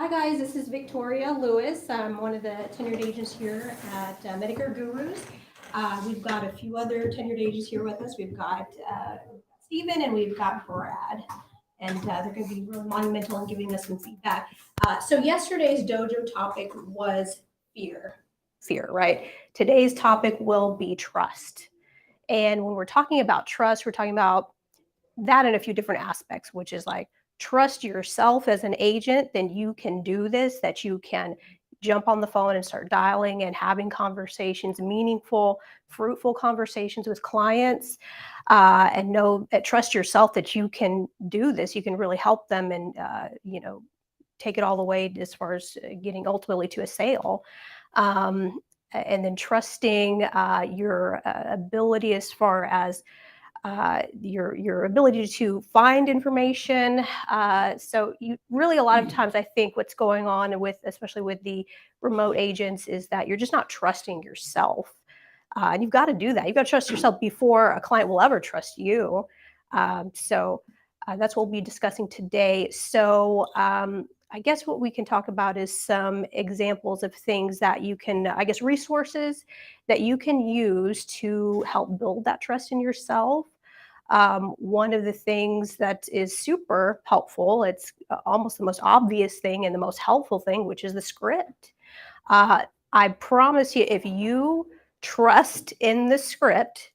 Hi guys, this is Victoria Lewis. I'm one of the tenured agents here at Medicare Gurus. We've got a few other tenured agents here with us. We've got Stephen and we've got Brad, and they're going to be really monumental in giving us some feedback. So yesterday's Dojo topic was fear. Fear, right? Today's topic will be trust. And when we're talking about trust, we're talking about that in a few different aspects, which is like trust yourself as an agent, then you can do this, that you can jump on the phone and start dialing and having conversations, meaningful, fruitful conversations with clients, and know that trust yourself that you can do this. You can really help them and, take it all the way as far as getting ultimately to a sale. And then trusting your ability as far as your ability to find information. So you really, a lot of times I think what's going on with, especially with the remote agents, is that you're just not trusting yourself. And you've got to do that. You've got to trust yourself before a client will ever trust you. So that's what we'll be discussing today. So I guess what we can talk about is some examples of things that you can, resources that you can use to help build that trust in yourself. One of the things that is super helpful, it's almost the most obvious thing and the most helpful thing, which is the script. I promise you, if you trust in the script,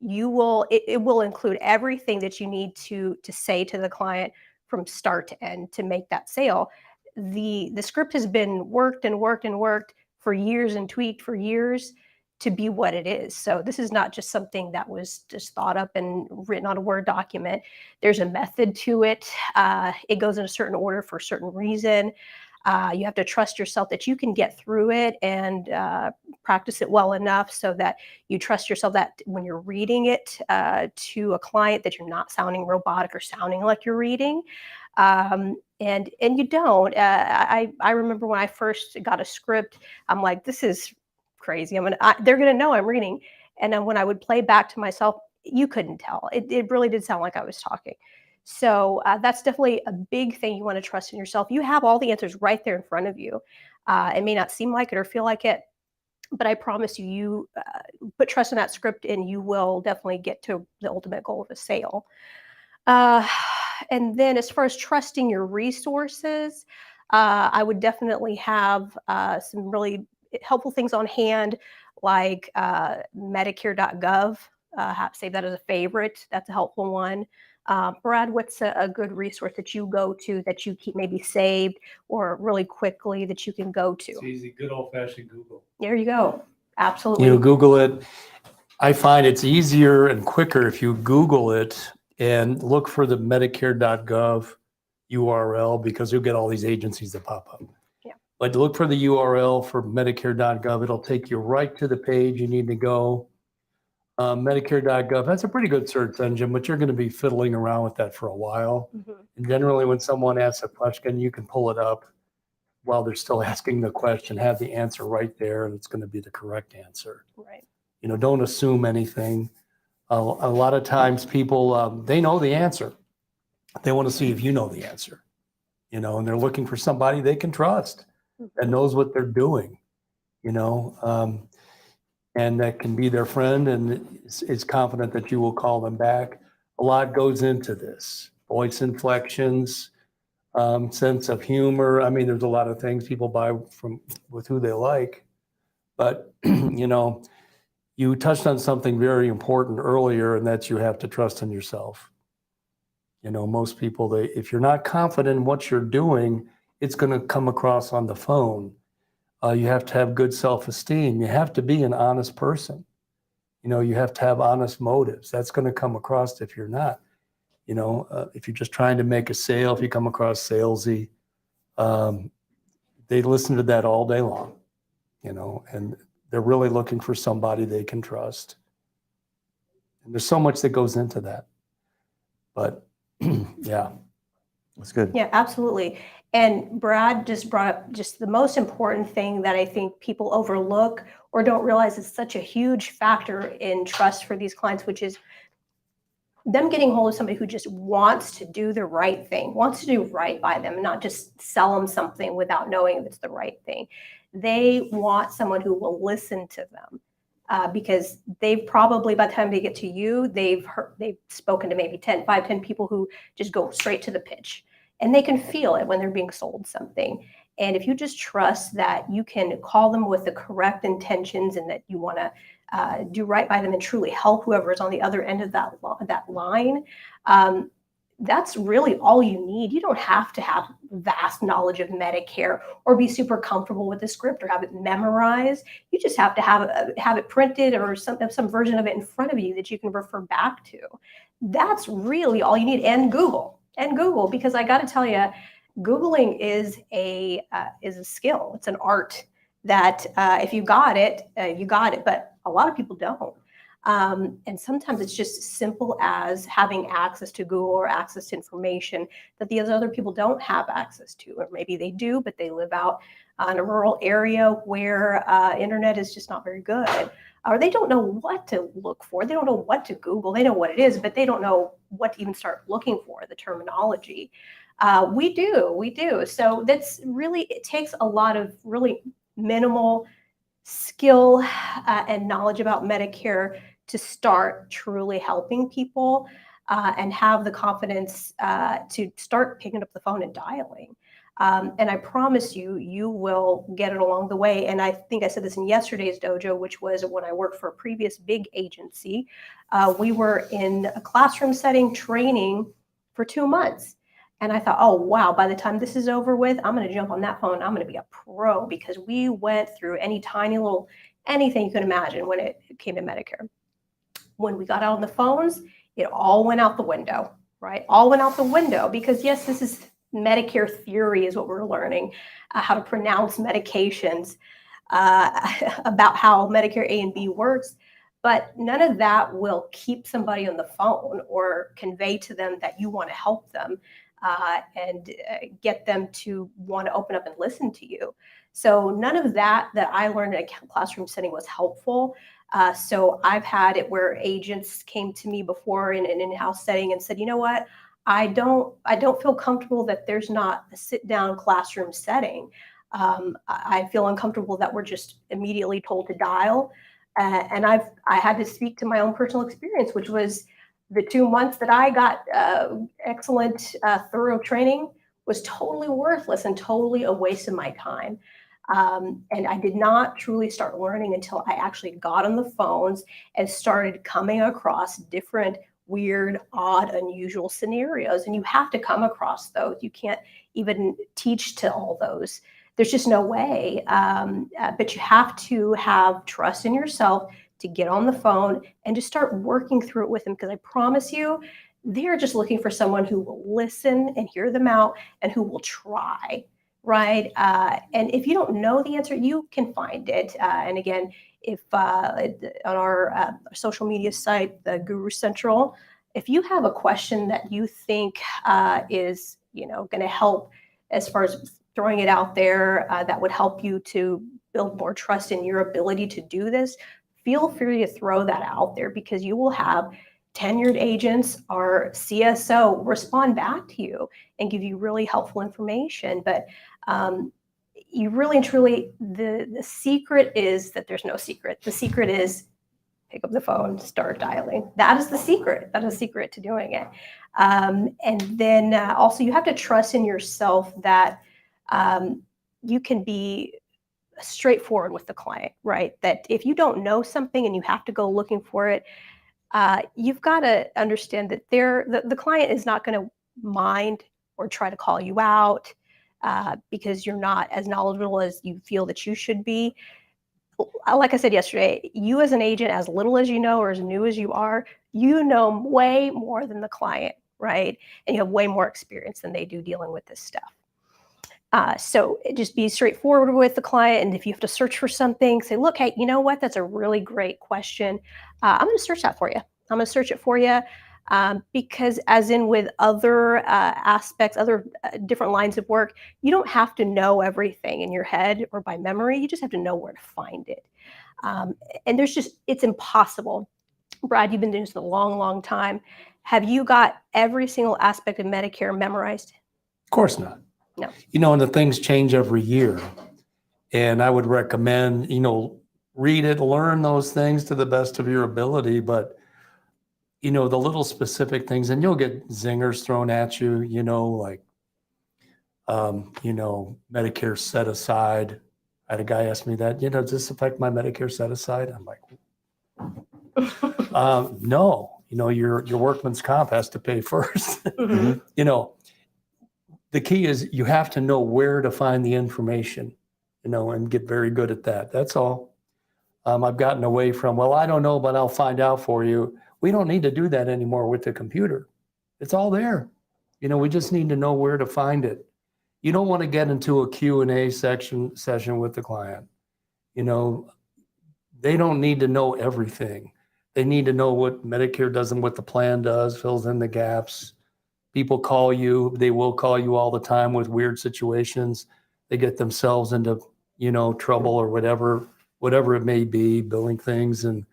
it will include everything that you need to say to the client from start to end to make that sale. The script has been worked and worked and worked for years and tweaked for years to be what it is. So this is not just something that was just thought up and written on a Word document. There's a method to it. It goes in a certain order for a certain reason. You have to trust yourself that you can get through it and practice it well enough so that you trust yourself that when you're reading it to a client that you're not sounding robotic or sounding like you're reading. And you don't. I remember when I first got a script, I'm like, this is crazy. They're gonna know I'm reading. And then when I would play back to myself, you couldn't tell. It really did sound like I was talking. So that's definitely a big thing you want to trust in yourself. You have all the answers right there in front of you. It may not seem like it or feel like it, but I promise you, put trust in that script and you will definitely get to the ultimate goal of a sale. And then as far as trusting your resources, I would definitely have some really helpful things on hand, like Medicare.gov. Save that as a favorite. That's a helpful one. Brad, what's a good resource that you go to that you keep maybe saved or really quickly that you can go to? It's easy, good old-fashioned Google. There you go. Absolutely. Google it. I find it's easier and quicker if you Google it and look for the Medicare.gov URL, because you'll get all these agencies that pop up. Yeah. But look for the URL for Medicare.gov. It'll take you right to the page you need to go. Medicare.gov, that's a pretty good search engine, but you're going to be fiddling around with that for a while. Mm-hmm. And generally, when someone asks a question, you can pull it up while they're still asking the question, have the answer right there, and it's going to be the correct answer. Right. Don't assume anything. A lot of times people, they know the answer. They want to see if you know the answer, and they're looking for somebody they can trust that knows what they're doing, and that can be their friend and is confident that you will call them back. A lot goes into this. Voice inflections, sense of humor. I mean, there's a lot of things people buy with who they like. But, you touched on something very important earlier, and that's you have to trust in yourself. Most people, if you're not confident in what you're doing, it's going to come across on the phone. You have to have good self-esteem. You have to be an honest person. You have to have honest motives. That's going to come across if you're not. If you're just trying to make a sale, if you come across salesy, they listen to that all day long, and they're really looking for somebody they can trust. And there's so much that goes into that. But yeah. That's good. Yeah, absolutely. And Brad just brought up just the most important thing that I think people overlook or don't realize is such a huge factor in trust for these clients, which is them getting hold of somebody who just wants to do the right thing, wants to do right by them, and not just sell them something without knowing if it's the right thing. They want someone who will listen to them. Because they've probably, by the time they get to you, they've spoken to maybe 10 people who just go straight to the pitch, and they can feel it when they're being sold something. And if you just trust that you can call them with the correct intentions and that you want to do right by them and truly help whoever is on the other end of that line, that's really all you need. You don't have to have vast knowledge of Medicare or be super comfortable with the script or have it memorized. You just have to have it printed or some version of it in front of you that you can refer back to. That's really all you need. And Google, because I got to tell you, Googling is a skill. It's an art that if you got it, you got it. But a lot of people don't. And sometimes it's just simple as having access to Google or access to information that these other people don't have access to, or maybe they do, but they live out in a rural area where internet is just not very good, or they don't know what to look for. They don't know what to Google. They know what it is, but they don't know what to even start looking for, the terminology. We do. So that's really, it takes a lot of really minimal skill and knowledge about Medicare to start truly helping people and have the confidence to start picking up the phone and dialing. And I promise you, you will get it along the way. And I think I said this in yesterday's dojo, which was when I worked for a previous big agency. We were in a classroom setting training for 2 months. And I thought, oh, wow, by the time this is over with, I'm going to jump on that phone. I'm going to be a pro, because we went through any tiny little, anything you could imagine when it came to Medicare. When we got out on the phones, it all went out the window, right? All went out the window, because yes, this is Medicare theory is what we're learning, how to pronounce medications, about how Medicare A and B works. But none of that will keep somebody on the phone or convey to them that you want to help them and get them to want to open up and listen to you. So none of that I learned in a classroom setting was helpful. So I've had it where agents came to me before in an in-house setting and said, you know what, I don't feel comfortable that there's not a sit-down classroom setting. I feel uncomfortable that we're just immediately told to dial. And I had to speak to my own personal experience, which was the 2 months that I got excellent, thorough training was totally worthless and totally a waste of my time. And I did not truly start learning until I actually got on the phones and started coming across different weird, odd, unusual scenarios. And you have to come across those. You can't even teach to all those. There's just no way. But you have to have trust in yourself to get on the phone and just start working through it with them. Because I promise you, they're just looking for someone who will listen and hear them out and who will try, right? And if you don't know the answer, you can find it. And again, if on our social media site, the Guru Central, if you have a question that you think is, going to help as far as throwing it out there, that would help you to build more trust in your ability to do this, feel free to throw that out there, because you will have tenured agents or CSO respond back to you and give you really helpful information. But you really and truly, the secret is that there's no secret. The secret is pick up the phone, start dialing. That is the secret. That is the secret to doing it. And then also you have to trust in yourself that you can be straightforward with the client, right? That if you don't know something and you have to go looking for it, you've got to understand that the client is not going to mind or try to call you out because you're not as knowledgeable as you feel that you should be. Like I said yesterday, you as an agent, as little as you know or as new as you are, you know way more than the client, right? And you have way more experience than they do dealing with this stuff. So just be straightforward with the client. And if you have to search for something, say, look, hey, you know what? That's a really great question. I'm going to search that for you. I'm going to search it for you because as in with other aspects, other different lines of work, you don't have to know everything in your head or by memory. You just have to know where to find it. And it's impossible. Brad, you've been doing this a long, long time. Have you got every single aspect of Medicare memorized? Of course not. No. And the things change every year. And I would recommend, read it, learn those things to the best of your ability. But, the little specific things, and you'll get zingers thrown at you, like, Medicare set aside. I had a guy ask me that, does this affect my Medicare set aside? I'm like, no, your workman's comp has to pay first. Mhm. The key is you have to know where to find the information, and get very good at that. That's all. I've gotten away from, well, I don't know, but I'll find out for you. We don't need to do that anymore with the computer. It's all there. We just need to know where to find it. You don't want to get into a Q&A session with the client. They don't need to know everything. They need to know what Medicare does and what the plan does, fills in the gaps. People call you. They will call you all the time with weird situations. They get themselves into, trouble or whatever it may be, billing things. And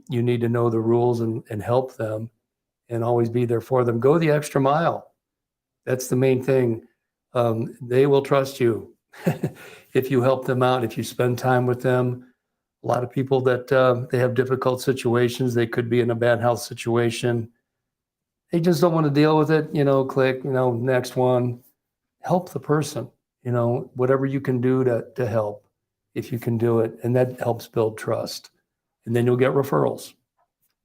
you need to know the rules and help them and always be there for them. Go the extra mile. That's the main thing. They will trust you if you help them out, if you spend time with them. A lot of people that they have difficult situations, they could be in a bad health situation. They just don't want to deal with it, click, next one. Help the person, whatever you can do to help, if you can do it. And that helps build trust. And then you'll get referrals.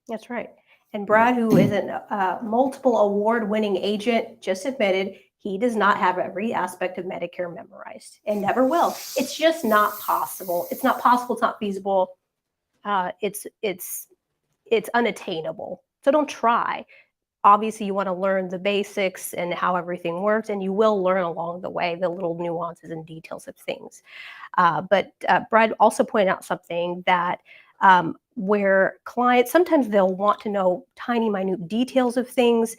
That's right. And Brad, who is a multiple award-winning agent, just admitted he does not have every aspect of Medicare memorized and never will. It's just not possible. It's not possible. It's not feasible. It's unattainable. So don't try. Obviously, you want to learn the basics and how everything works, and you will learn along the way the little nuances and details of things. But Brad also pointed out something that where clients, sometimes they'll want to know tiny, minute details of things.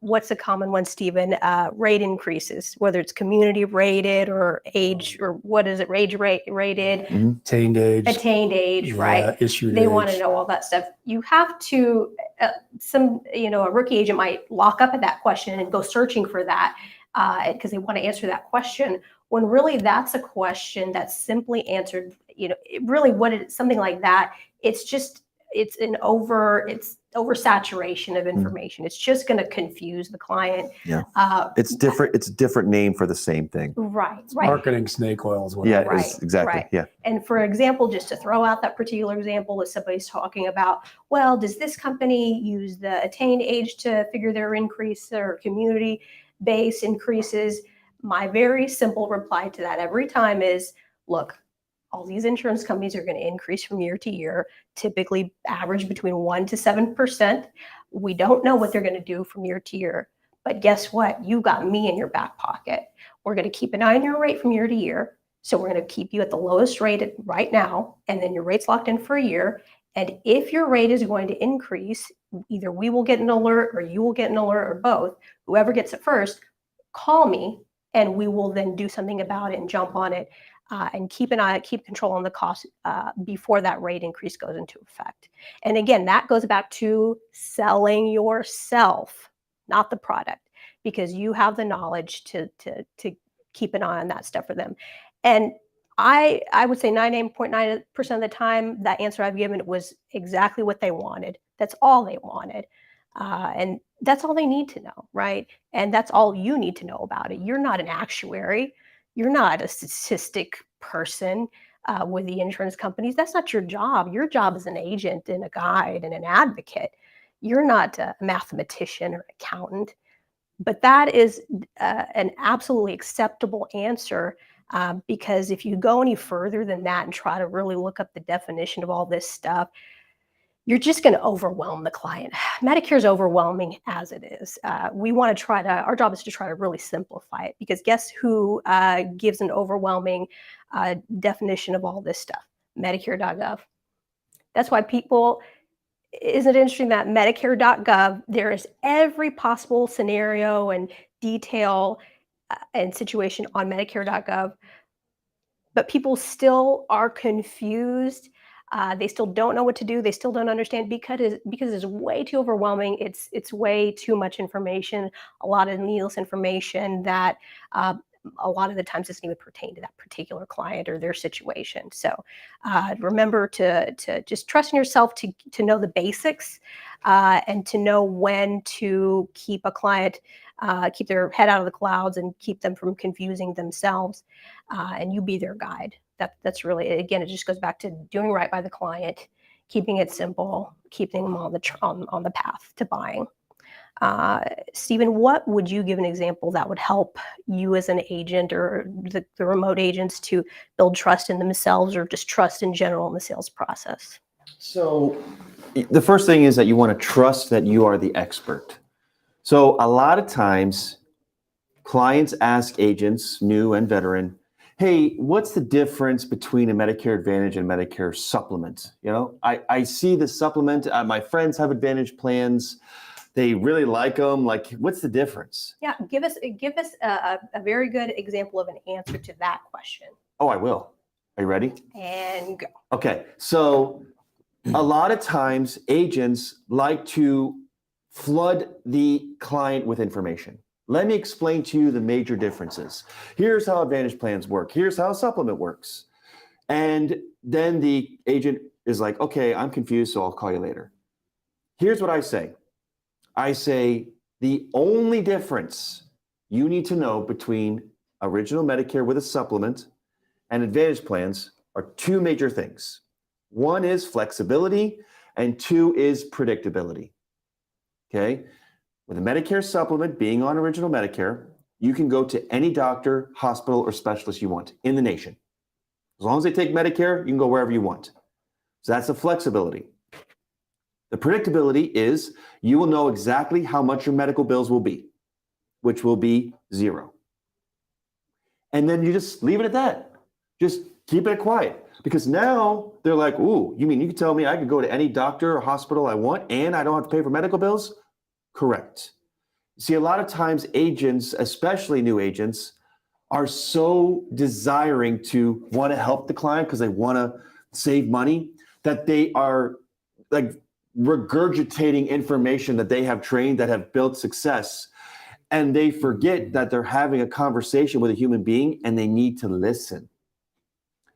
What's a common one, Stephen? Rate increases, whether it's community rated or age, or what is it, rated? Attained age. Attained age, right? Issued They age. want to know all that stuff. You have to, a rookie agent might lock up at that question and go searching for that because they want to answer that question, when really that's a question that's simply answered, something like that. It's oversaturation of information. It's just going to confuse the client. Yeah. It's different. It's a different name for the same thing. Right. Marketing snake oil is what Yeah, it is. it is, exactly. Right. Yeah. And for example, just to throw out that particular example, if somebody's talking about, well, does this company use the attained age to figure their increase or community base increases? My very simple reply to that every time is, look, all these insurance companies are going to increase from year to year, typically average between 1% to 7%. We don't know what they're going to do from year to year. But guess what? You got me in your back pocket. We're going to keep an eye on your rate from year to year. So we're going to keep you at the lowest rate right now, and then your rate's locked in for a year. And if your rate is going to increase, either we will get an alert or you will get an alert or both. Whoever gets it first, call me, and we will then do something about it and jump on it. And keep control on the cost before that rate increase goes into effect. And again, that goes back to selling yourself, not the product, because you have the knowledge to keep an eye on that stuff for them. And I would say 99.9% of the time, that answer I've given was exactly what they wanted. That's all they wanted. And that's all they need to know, right? And that's all you need to know about it. You're not an actuary. You're not a statistic person with the insurance companies. That's not your job. Your job is an agent and a guide and an advocate. You're not a mathematician or accountant. But that is an absolutely acceptable answer because if you go any further than that and try to really look up the definition of all this stuff, you're just going to overwhelm the client. Medicare is overwhelming as it is. Our job is to try to really simplify it, because guess who gives an overwhelming definition of all this stuff? Medicare.gov. That's why isn't it interesting that Medicare.gov, there is every possible scenario and detail and situation on Medicare.gov, but people still are confused They still don't know what to do. They still don't understand because it's way too overwhelming. It's way too much information, a lot of needless information that a lot of the times doesn't even pertain to that particular client or their situation. So remember to just trust in yourself to know the basics and to know when to keep a client, keep their head out of the clouds and keep them from confusing themselves, and you be their guide. That's really, again, it just goes back to doing right by the client, keeping it simple, keeping them on the path to buying. Stephen, what would you give an example that would help you as an agent or the remote agents to build trust in themselves or just trust in general in the sales process? So the first thing is that you want to trust that you are the expert. So a lot of times clients ask agents, new and veteran, hey, what's the difference between a Medicare Advantage and Medicare Supplement? You know, I see the supplement, my friends have Advantage plans. They really like them. Like, what's the difference? Yeah, give us a very good example of an answer to that question. Oh, I will. Are you ready? And go. Okay, so a lot of times agents like to flood the client with information. Let me explain to you the major differences. Here's how Advantage plans work. Here's how supplement works. And then the agent is like, okay, I'm confused, so I'll call you later. Here's what I say. I say the only difference you need to know between original Medicare with a supplement and Advantage plans are two major things. One is flexibility and two is predictability. Okay? With a Medicare supplement being on original Medicare, you can go to any doctor, hospital, or specialist you want in the nation. As long as they take Medicare, you can go wherever you want. So that's the flexibility. The predictability is you will know exactly how much your medical bills will be, which will be zero. And then you just leave it at that. Just keep it quiet. Because now they're like, ooh, you mean you can tell me I could go to any doctor or hospital I want and I don't have to pay for medical bills? Correct. See, a lot of times agents, especially new agents, are so desiring to want to help the client because they want to save money that they are like regurgitating information that they have trained, that have built success. And they forget that they're having a conversation with a human being and they need to listen.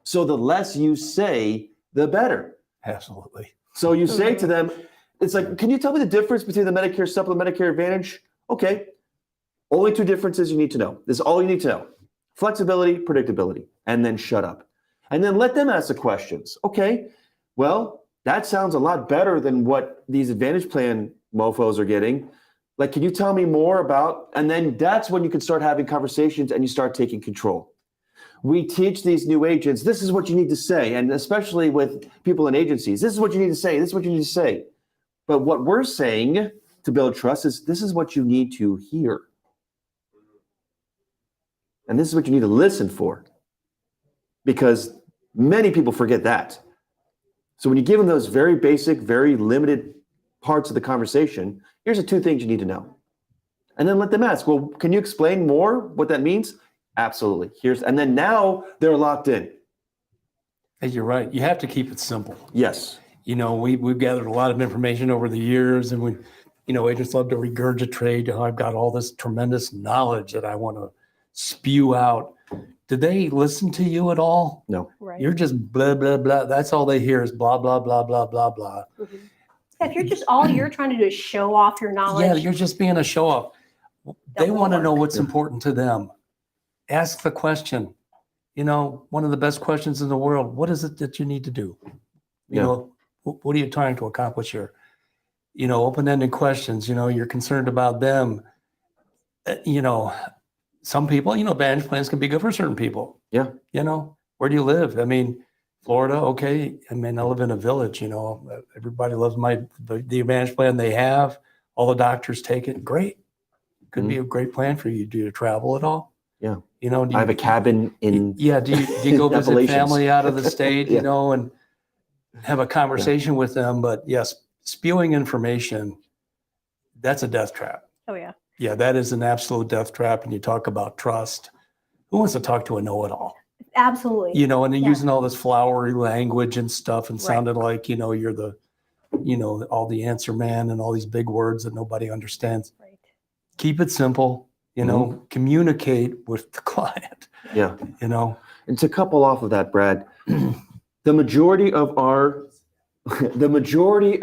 So the less you say, the better. Absolutely. So you say to them, it's like, can you tell me the difference between the Medicare Supplement, Medicare Advantage? Okay. Only two differences you need to know. This is all you need to know. Flexibility, predictability, and then shut up. And then let them ask the questions. Okay, well, that sounds a lot better than what these Advantage plan mofos are getting. Like, can you tell me more about, and then that's when you can start having conversations and you start taking control. We teach these new agents, this is what you need to say. And especially with people in agencies, this is what you need to say. This is what you need to say. But what we're saying to build trust is this is what you need to hear. And this is what you need to listen for. Because many people forget that. So when you give them those very basic, very limited parts of the conversation, here's the two things you need to know. And then let them ask, well, can you explain more what that means? Absolutely. And then now they're locked in. Hey, you're right. You have to keep it simple. Yes. You know, we've gathered a lot of information over the years, and agents love to regurgitate. Oh, I've got all this tremendous knowledge that I want to spew out. Did they listen to you at all? No. Right. You're just blah, blah, blah. That's all they hear is blah, blah, blah, blah, blah, blah. Mm-hmm. Yeah, if you're just all you're trying to do is show off your knowledge. Yeah, you're just being a show off. They want to know what's important to them. Ask the question. One of the best questions in the world. What is it that you need to do? What are you trying to accomplish here? Open-ended questions. You're concerned about them. Some people, Advantage plans can be good for certain people. Yeah. Where do you live? I mean, Florida, okay. I mean, I live in a village, everybody loves the Advantage plan they have. All the doctors take it. Great. Could be a great plan for you. Do you travel at all? Yeah. I have a cabin in. Yeah. Do you go visit family out of the state, Yeah. and have a conversation with them? But yes, spewing information, that's a death trap. Oh, yeah. Yeah, that is an absolute death trap. And you talk about trust. Who wants to talk to a know-it-all? Absolutely. you know, and then Yeah. using all this flowery language and stuff and Right. sounded like, you know, you're the, you know, all the answer man and all these big words that nobody understands. Right. Keep it simple, you know, communicate with the client, Yeah. you know. And to couple off of that, Brad, the majority of our, the majority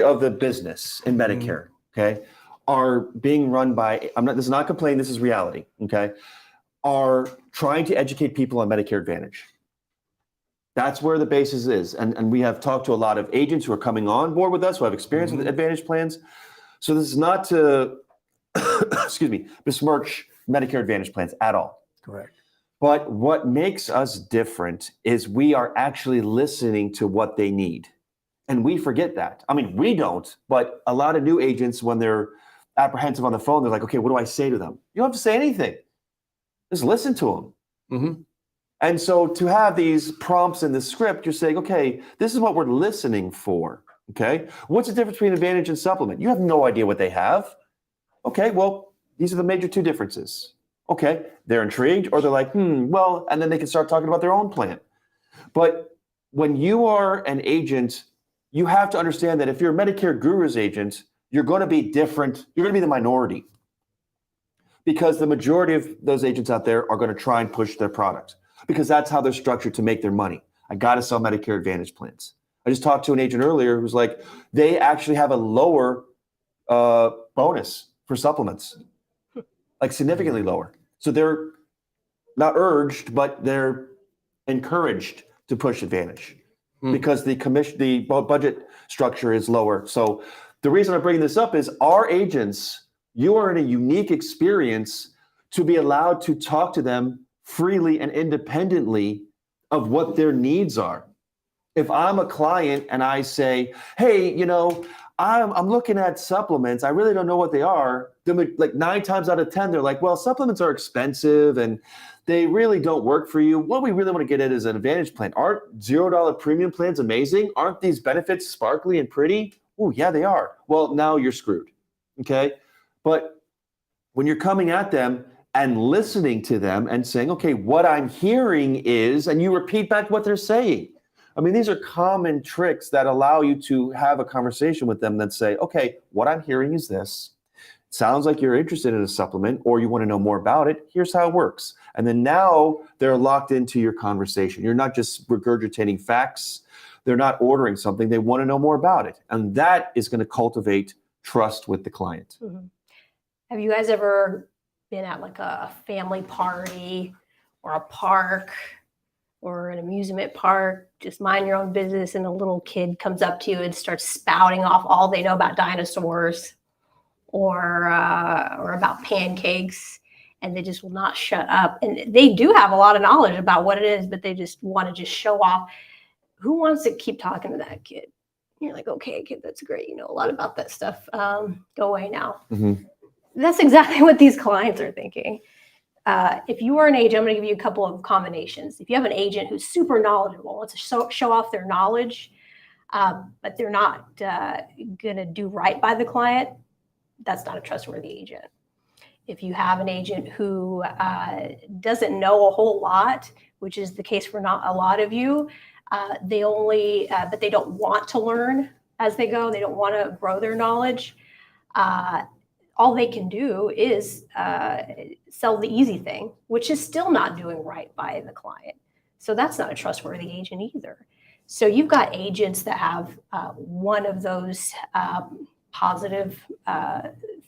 of the business in Medicare, okay, are being run by, this is not complaining, this is reality, okay, are trying to educate people on Medicare Advantage. That's where the basis is. And we have talked to a lot of agents who are coming on board with us, who have experience with Advantage plans. So this is not to, excuse me, besmirch Medicare Advantage plans at all. Correct. But what makes us different is we are actually listening to what they need. And we forget that. I mean, we don't, but a lot of new agents, when they're apprehensive on the phone, they're like, okay, what do I say to them? You don't have to say anything. Just listen to them. And so to have these prompts in the script, you're saying, okay, this is what we're listening for. Okay. What's the difference between Advantage and Supplement? You have no idea what they have. Okay. Well, these are the major two differences. Okay. They're intrigued, or they're like, well, and then they can start talking about their own plan. But when you are an agent, you have to understand that if you're a Medicare Gurus agent, you're going to be different. You're going to be the minority, because the majority of those agents out there are going to try and push their product, because that's how they're structured to make their money. I got to sell Medicare Advantage plans. I just talked to an agent earlier who's like, they actually have a lower bonus for supplements, like significantly lower. So they're not urged, but they're encouraged to push Advantage because the budget structure is lower. So the reason I'm bringing this up is our agents, you are in a unique experience to be allowed to talk to them freely and independently of what their needs are. If I'm a client and I say, hey, you know, I'm looking at supplements, I really don't know what they are. Like 9 times out of 10, they're like, well, supplements are expensive and they really don't work for you. What we really want to get at is an Advantage plan. Aren't $0 premium plans amazing? Aren't these benefits sparkly and pretty? Oh, yeah, they are. Well, now you're screwed. Okay. But when you're coming at them and listening to them and saying, okay, what I'm hearing is, and you repeat back what they're saying. I mean, these are common tricks that allow you to have a conversation with them that say, okay, what I'm hearing is this. Sounds like you're interested in a supplement or you want to know more about it. Here's how it works. And then now they're locked into your conversation. You're not just regurgitating facts. They're not ordering something. They want to know more about it. And that is going to cultivate trust with the client. Have you guys ever been at like a family party or a park or an amusement park, just mind your own business, and a little kid comes up to you and starts spouting off all they know about dinosaurs or about pancakes, and they just will not shut up? And they do have a lot of knowledge about what it is, but they just want to just show off. Who wants to keep talking to that kid? You're like, okay, kid, that's great. You know a lot about that stuff. Go away now. That's exactly what these clients are thinking. If you are an agent, I'm going to give you a couple of combinations. If you have an agent who's super knowledgeable, wants to show off their knowledge, but they're not going to do right by the client, that's not a trustworthy agent. If you have an agent who doesn't know a whole lot, which is the case for not a lot of you, but they don't want to learn as they go. They don't want to grow their knowledge. All they can do is sell the easy thing, which is still not doing right by the client. So that's not a trustworthy agent either. So you've got agents that have one of those positive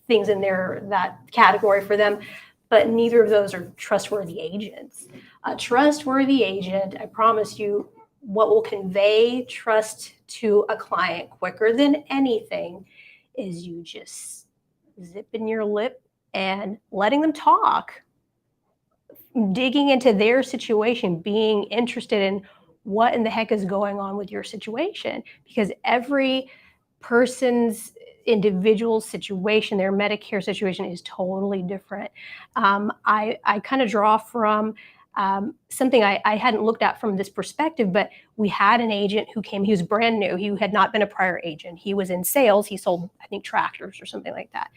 things in that category for them, but neither of those are trustworthy agents. A trustworthy agent, I promise you, what will convey trust to a client quicker than anything is you just zipping your lip and letting them talk, digging into their situation, being interested in what in the heck is going on with your situation, because every person's individual situation, their Medicare situation, is totally different. I kind of draw from something I hadn't looked at from this perspective, but we had an agent who came. He was brand new. He had not been a prior agent. He was in sales. He sold, I think, tractors or something like that.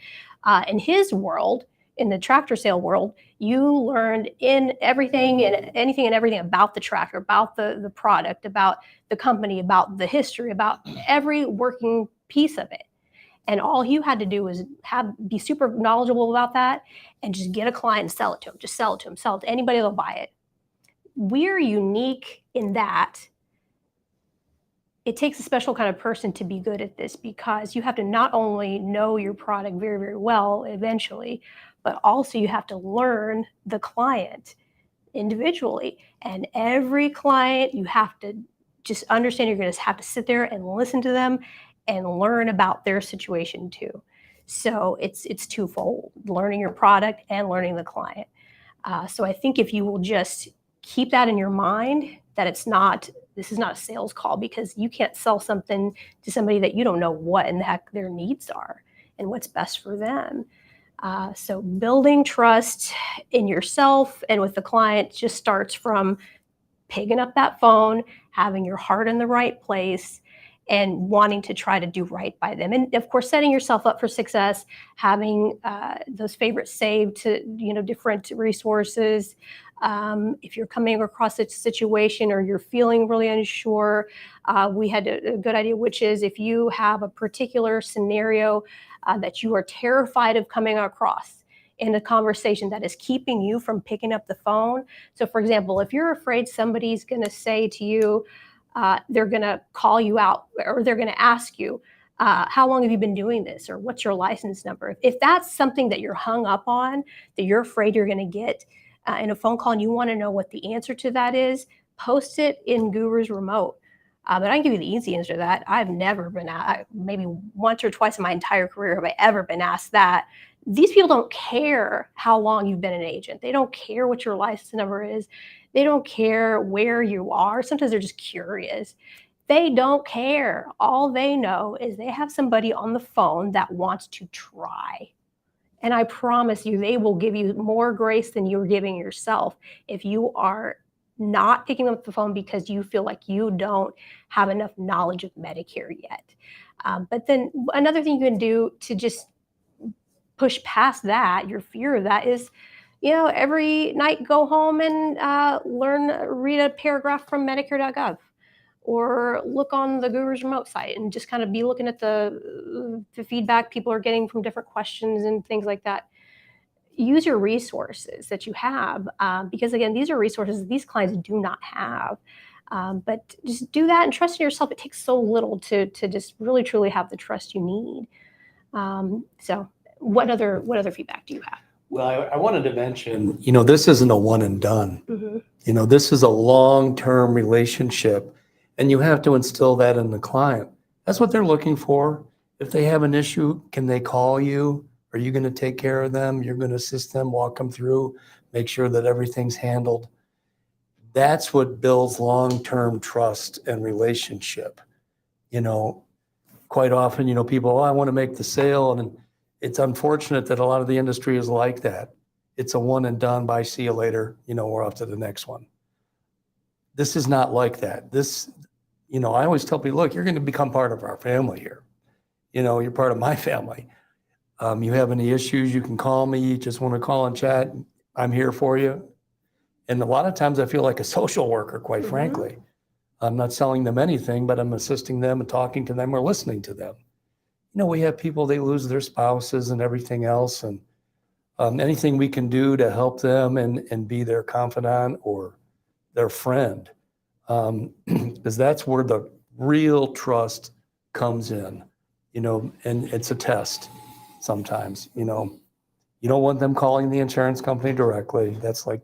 In his world, in the tractor sale world, you learned in everything and anything and everything about the tractor, about the product, about the company, about the history, about every working piece of it. And all you had to do was be super knowledgeable about that and just get a client and sell it to them. Just sell it to them, sell it to anybody that'll buy it. We're unique in that it takes a special kind of person to be good at this, because you have to not only know your product very, very well eventually, but also you have to learn the client individually. And every client, you have to just understand you're going to have to sit there and listen to them and learn about their situation too. So it's twofold: learning your product and learning the client. So I think if you will just keep that in your mind, that this is not a sales call, because you can't sell something to somebody that you don't know what in the heck their needs are and what's best for them. So building trust in yourself and with the client just starts from picking up that phone, having your heart in the right place, and wanting to try to do right by them. And of course, setting yourself up for success, having those favorites saved to different resources. If you're coming across a situation or you're feeling really unsure, we had a good idea, which is if you have a particular scenario that you are terrified of coming across in a conversation that is keeping you from picking up the phone. So for example, if you're afraid somebody's going to say to you, they're going to call you out, or they're going to ask you, how long have you been doing this? Or what's your license number? If that's something that you're hung up on, that you're afraid you're going to get in a phone call, and you want to know what the answer to that is, post it in Guru's Remote. But I can give you the easy answer to that. I've never been asked, maybe once or twice in my entire career have I ever been asked that. These people don't care how long you've been an agent. They don't care what your license number is. They don't care where you are. Sometimes they're just curious. They don't care. All they know is they have somebody on the phone that wants to try. And I promise you, they will give you more grace than you're giving yourself if you are not picking up the phone because you feel like you don't have enough knowledge of Medicare yet. But then another thing you can do to just push past that, your fear of that, is, every night go home and read a paragraph from Medicare.gov, or look on the Guru's Remote site and just kind of be looking at the feedback people are getting from different questions and things like that. Use your resources that you have, because again, these are resources these clients do not have. But just do that and trust in yourself. It takes so little to just really truly have the trust you need. So what other feedback do you have? Well, I wanted to mention, this isn't a one and done. Mm-hmm. This is a long-term relationship, and you have to instill that in the client. That's what they're looking for. If they have an issue, can they call you? Are you going to take care of them? You're going to assist them, walk them through, make sure that everything's handled. That's what builds long-term trust and relationship. Quite often, people, I want to make the sale. And it's unfortunate that a lot of the industry is like that. It's a one and done, bye, see you later. We're off to the next one. This is not like that. I always tell people, look, you're going to become part of our family here. You're part of my family. You have any issues, you can call me. You just want to call and chat, I'm here for you. And a lot of times I feel like a social worker, quite Mm-hmm. frankly. I'm not selling them anything, but I'm assisting them and talking to them or listening to them. We have people, they lose their spouses and everything else. And anything we can do to help them and be their confidant or their friend, because that's where the real trust comes in, and it's a test sometimes. You don't want them calling the insurance company directly. That's like,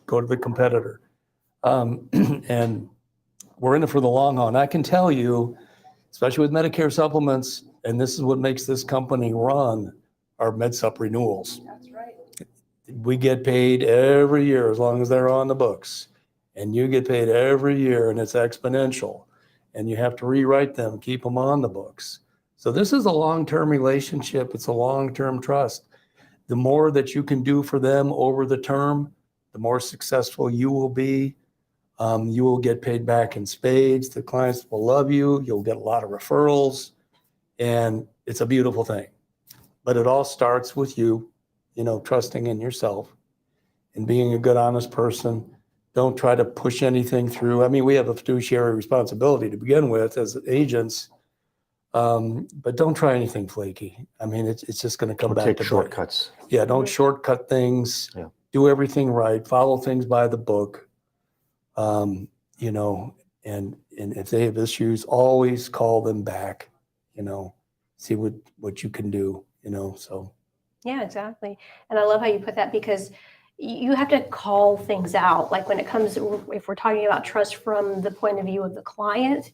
go to the competitor. And we're in it for the long haul. And I can tell you, especially with Medicare supplements, and this is what makes this company run, our MedSup renewals. That's right. We get paid every year as long as they're on the books. And you get paid every year, and it's exponential. And you have to rewrite them, keep them on the books. So this is a long-term relationship. It's a long-term trust. The more that you can do for them over the term, the more successful you will be. You will get paid back in spades. The clients will love you. You'll get a lot of referrals, and it's a beautiful thing. But it all starts with you trusting in yourself and being a good, honest person. Don't try to push anything through. I mean, we have a fiduciary responsibility to begin with as agents, but don't try anything flaky. I mean, it's just going to come Or back take to bite. shortcuts. Yeah, don't shortcut things. Yeah. Do everything right. Follow things by the book. And if they have issues, always call them back. See what you can do. So. Yeah, exactly. And I love how you put that, because you have to call things out. Like when it comes, if we're talking about trust from the point of view of the client,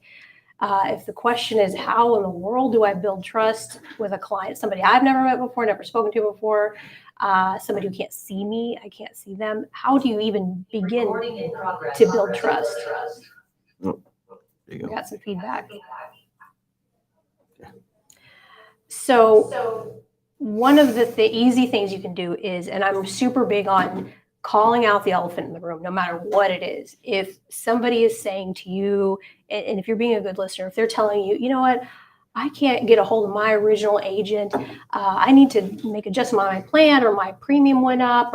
if the question is, how in the world do I build trust with a client, somebody I've never met before, never spoken to before, somebody who can't see me, I can't see them, how do you even begin to build trust? Oh, there you We go. got some feedback. So one of the easy things you can do is, and I'm super big on calling out the elephant in the room, no matter what it is. If somebody is saying to you, and if you're being a good listener, if they're telling you, you know what, I can't get a hold of my original agent, I need to make adjustment on my plan, or my premium went up,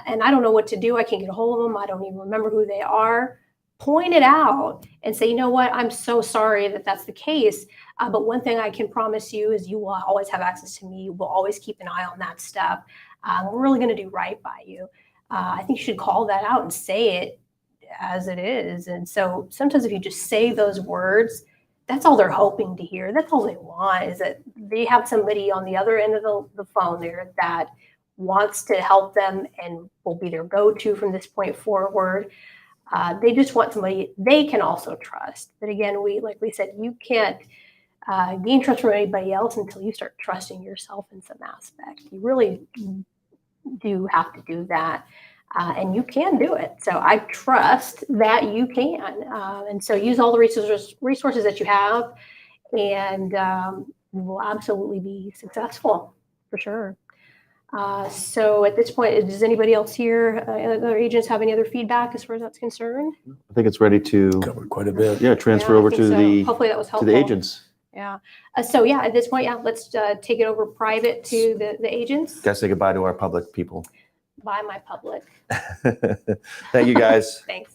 and I don't know what to do, I can't get a hold of them, I don't even remember who they are, point it out and say, you know what, I'm so sorry that that's the case. But one thing I can promise you is you will always have access to me. We'll always keep an eye on that stuff. We're really going to do right by you. I think you should call that out and say it as it is. And so sometimes if you just say those words, that's all they're hoping to hear. That's all they want, is that they have somebody on the other end of the phone there that wants to help them and will be their go-to from this point forward. They just want somebody they can also trust. But again, like we said, you can't gain trust from anybody else until you start trusting yourself in some aspect. You really do have to do that, and you can do it. So I trust that you can, and so use all the resources that you have, and you will absolutely be successful for sure. So at this point, does anybody else here, other agents, have any other feedback as far as that's concerned? I think it's ready to Covered quite a bit. transfer Yeah, I over think to so. Hopefully that was helpful. the agents. Yeah. So yeah, at this point, yeah, let's take it over private to the agents. Guys, say goodbye to our public people. Bye, my public. Thank you, guys. Thanks.